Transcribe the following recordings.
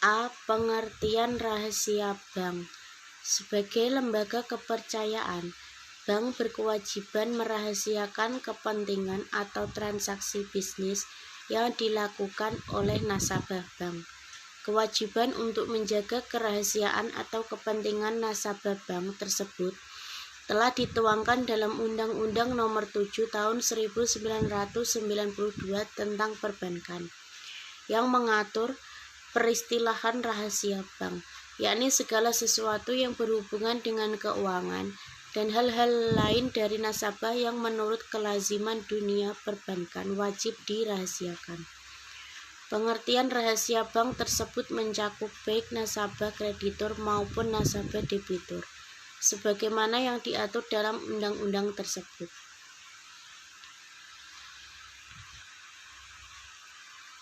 A. Pengertian rahasia bank. Sebagai lembaga kepercayaan, bank berkewajiban merahasiakan kepentingan atau transaksi bisnis yang dilakukan oleh nasabah bank. Kewajiban untuk menjaga kerahasiaan atau kepentingan nasabah bank tersebut telah dituangkan dalam Undang-Undang Nomor 7 Tahun 1992 tentang Perbankan, yang mengatur peristilahan rahasia bank, yakni segala sesuatu yang berhubungan dengan keuangan dan hal-hal lain dari nasabah yang menurut kelaziman dunia perbankan wajib dirahasiakan. Pengertian rahasia bank tersebut mencakup baik nasabah kreditur maupun nasabah debitur, sebagaimana yang diatur dalam undang-undang tersebut.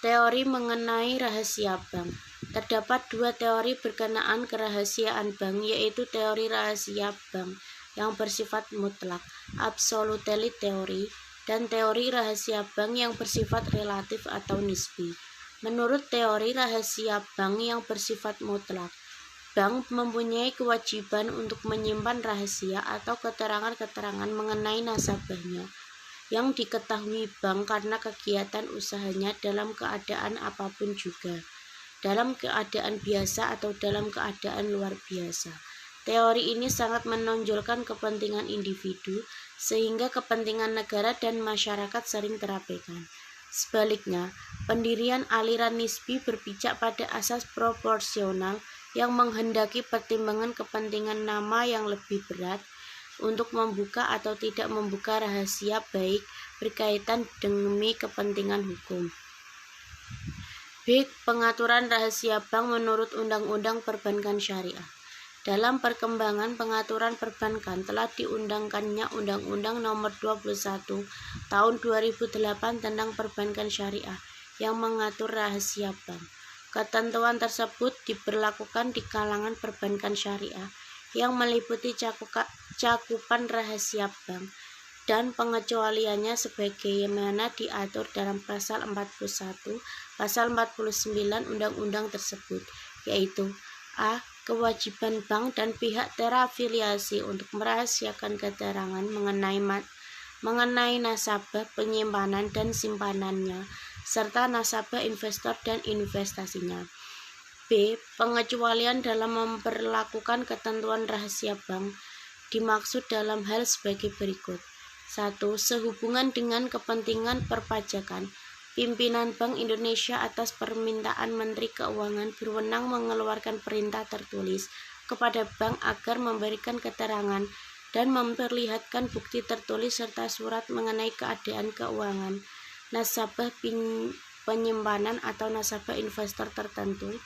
Teori mengenai rahasia bank. Terdapat dua teori berkenaan kerahasiaan bank, yaitu teori rahasia bank yang bersifat mutlak, absolute theory, dan teori rahasia bank yang bersifat relatif atau nisbi. Menurut teori rahasia bank yang bersifat mutlak, bank mempunyai kewajiban untuk menyimpan rahasia atau keterangan-keterangan mengenai nasabahnya yang diketahui bank karena kegiatan usahanya dalam keadaan apapun juga, dalam keadaan biasa atau dalam keadaan luar biasa. Teori ini sangat menonjolkan kepentingan individu, sehingga kepentingan negara dan masyarakat sering terabaikan. Sebaliknya, pendirian aliran nisbi berpijak pada asas proporsional yang menghendaki pertimbangan kepentingan nama yang lebih berat untuk membuka atau tidak membuka rahasia baik berkaitan demi kepentingan hukum. B. Pengaturan rahasia bank menurut Undang-Undang Perbankan Syariah. Dalam perkembangan pengaturan perbankan telah diundangkannya Undang-Undang Nomor 21 Tahun 2008 tentang Perbankan Syariah yang mengatur rahasia bank. Ketentuan tersebut diberlakukan di kalangan perbankan syariah yang meliputi cakupan rahasia bank dan pengecualiannya sebagaimana diatur dalam pasal 41, pasal 49 undang-undang tersebut, yaitu A. Kewajiban bank dan pihak terafiliasi untuk merahasiakan keterangan mengenai nasabah, penyimpanan dan simpanannya, serta nasabah, investor dan investasinya. B. Pengecualian dalam memperlakukan ketentuan rahasia bank dimaksud dalam hal sebagai berikut. 1. Sehubungan dengan kepentingan perpajakan, pimpinan Bank Indonesia atas permintaan Menteri Keuangan berwenang mengeluarkan perintah tertulis kepada bank agar memberikan keterangan dan memperlihatkan bukti tertulis serta surat mengenai keadaan keuangan nasabah penyimpanan atau nasabah investor tertentu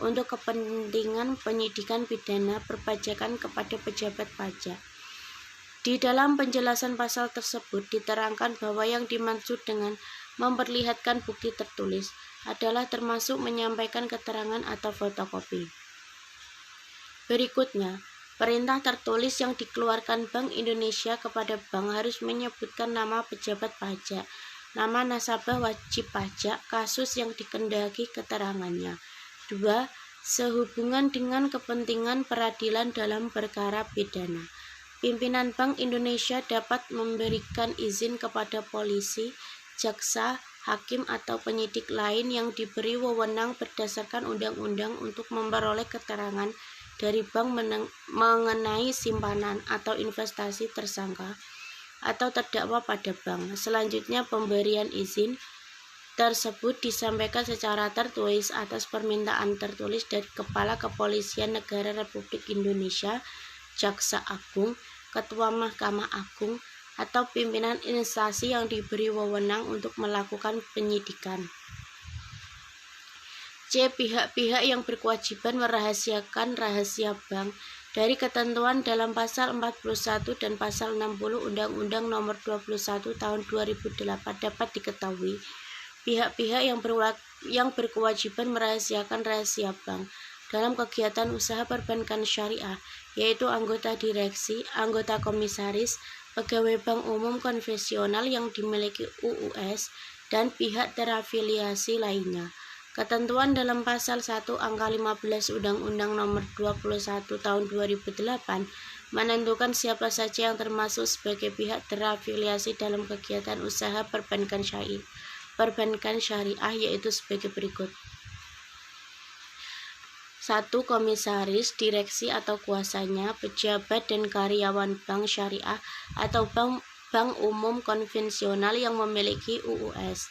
untuk kepentingan penyidikan pidana perpajakan kepada pejabat pajak. Di dalam penjelasan pasal tersebut diterangkan bahwa yang dimaksud dengan memperlihatkan bukti tertulis adalah termasuk menyampaikan keterangan atau fotokopi. Berikutnya, perintah tertulis yang dikeluarkan Bank Indonesia kepada bank harus menyebutkan nama pejabat pajak, nama nasabah wajib pajak, kasus yang dikehendaki keterangannya. 2. Sehubungan dengan kepentingan peradilan dalam perkara pidana. Pimpinan Bank Indonesia dapat memberikan izin kepada polisi, jaksa, hakim atau penyidik lain yang diberi wewenang berdasarkan undang-undang untuk memperoleh keterangan dari bank mengenai simpanan atau investasi tersangka atau terdakwa pada bank. Selanjutnya, pemberian izin tersebut disampaikan secara tertulis atas permintaan tertulis dari Kepala Kepolisian Negara Republik Indonesia, Jaksa Agung, Ketua Mahkamah Agung, atau pimpinan instansi yang diberi wewenang untuk melakukan penyidikan. C. Pihak-pihak yang berkewajiban merahasiakan rahasia bank dari ketentuan dalam pasal 41 dan pasal 60 Undang-Undang Nomor 21 Tahun 2008 dapat diketahui. Pihak-pihak yang berkewajiban merahasiakan rahasia bank dalam kegiatan usaha perbankan syariah, yaitu anggota direksi, anggota komisaris, pegawai bank umum konvensional yang dimiliki UUS, dan pihak terafiliasi lainnya. Ketentuan dalam pasal 1 angka 15 Undang-Undang Nomor 21 Tahun 2008 menentukan siapa saja yang termasuk sebagai pihak terafiliasi dalam kegiatan usaha perbankan syariah, yaitu sebagai berikut. 1. Komisaris, direksi atau kuasanya, pejabat dan karyawan bank syariah atau bank umum konvensional yang memiliki UUS.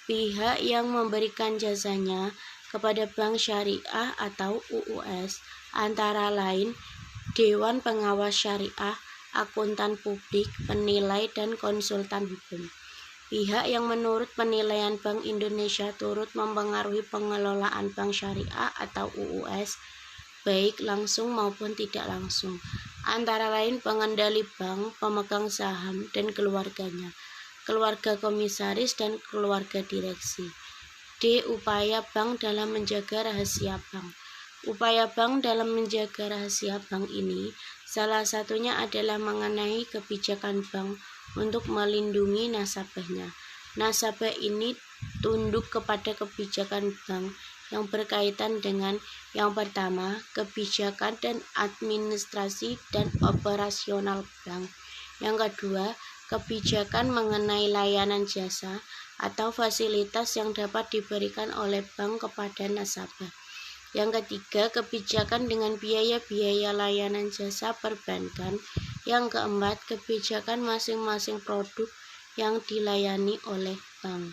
Pihak yang memberikan jasanya kepada bank syariah atau UUS antara lain Dewan Pengawas Syariah, akuntan publik, penilai, dan konsultan hukum. Pihak yang menurut penilaian Bank Indonesia turut mempengaruhi pengelolaan bank syariah atau UUS, baik langsung maupun tidak langsung, antara lain pengendali bank, pemegang saham, dan keluarganya, keluarga komisaris, dan keluarga direksi. D. Upaya bank dalam menjaga rahasia bank. Upaya bank dalam menjaga rahasia bank ini salah satunya adalah mengenai kebijakan bank untuk melindungi nasabahnya. Nasabah ini tunduk kepada kebijakan bank yang berkaitan dengan yang pertama, kebijakan dan administrasi dan operasional bank. Yang kedua, kebijakan mengenai layanan jasa atau fasilitas yang dapat diberikan oleh bank kepada nasabah. Yang ketiga, kebijakan dengan biaya-biaya layanan jasa perbankan. Yang keempat, kebijakan masing-masing produk yang dilayani oleh bank.